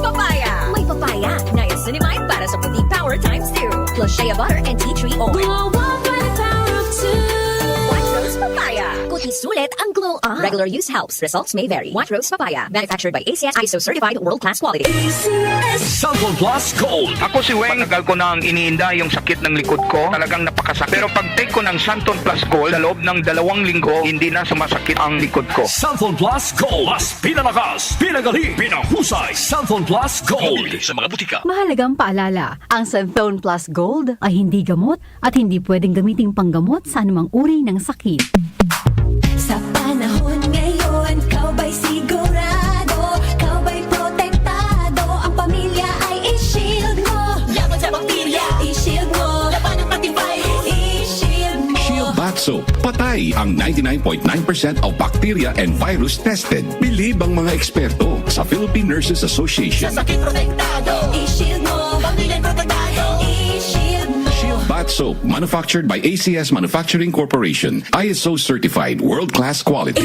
Papaya. May papaya, niacinamide para sa puti power times 2. Plus shea butter and tea tree oil. White Rose Papaya. Puti sulit ang glow up. Regular use helps. Results may vary. White Rose Papaya. Manufactured by ACS ISO certified world-class quality. Cellphone Plus Gold. Ako si Weng, matagal ko nang iniinda yung sakit ng likod ko. Talagang napakasakit. Pero pag take ko ng Santon Plus Gold, sa loob ng 2 linggo, hindi na sumasakit ang likod ko. Cellphone Plus Gold. Mas pinalakas, pinagaling, pinahusay. Cellphone Plus Gold. Sa mga butika. Mahalagang paalala, ang Santhone Plus Gold ay hindi gamot at hindi pwedeng gamiting panggamot sa anumang uri ng sakit. Sa panahon ngayon, kau ba'y sigurado? Kau ba'y protektado? Ang pamilya ay i-shield mo. Laban sa bakterya, i-shield mo. Laban ng pati virus, i-shield mo. Shield Bath Soap. Patay ang 99.9% of bacteria and virus tested. Bilib ang mga eksperto sa Philippine Nurses Association. Sa sakit protektado, i-shield mo. Pamilya protektado, i-shield mo. Shield Bath Soap, manufactured by ACS Manufacturing Corporation. ISO certified world-class quality.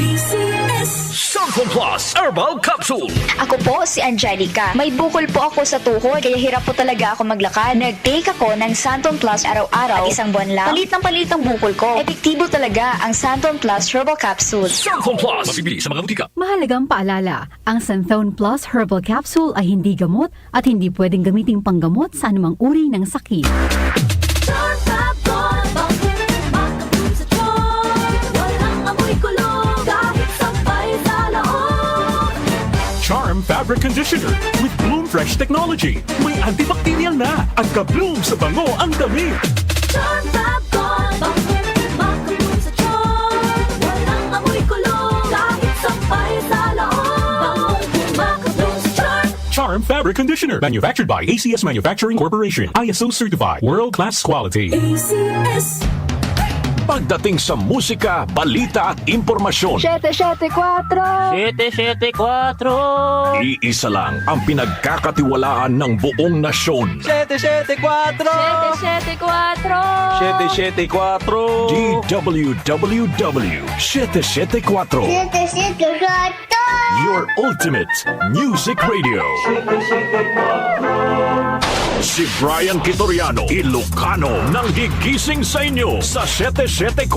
Cellphone Plus Herbal Capsule. Ako po si Angelica. May bukol po ako sa tuhod, kaya hirap po talaga ako maglakad. Nag-take ako ng Santon Plus araw-araw at 1 buwan lang. Palit ng bukol ko. Epektibo talaga ang Santon Plus Herbal Capsule. Cellphone Plus. Mabibili sa mga butika. Mahalagang paalala, ang Santhone Plus Herbal Capsule ay hindi gamot at hindi pwedeng gamiting panggamot sa anumang uri ng sakit. Charm Fabric Conditioner with Bloom Fresh Technology. May antibacterial na at ka-bloom sa bango ang damit. Charm Fab Gold, bakit makabloom sa charm? Walang amoy kulong, kahit sampay sa loob. Makabloom sa charm. Charm Fabric Conditioner, manufactured by ACS Manufacturing Corporation. ISO certified, world-class quality. ACS. Pagdating sa musika, balita at impormasyon, 774! iisa lang ang pinagkakatiwalaan ng buong nasyon. 774! DWWW 774. Your ultimate music radio. Si Brian Kitoriano, Ilocano, nang gigising sa inyo sa 774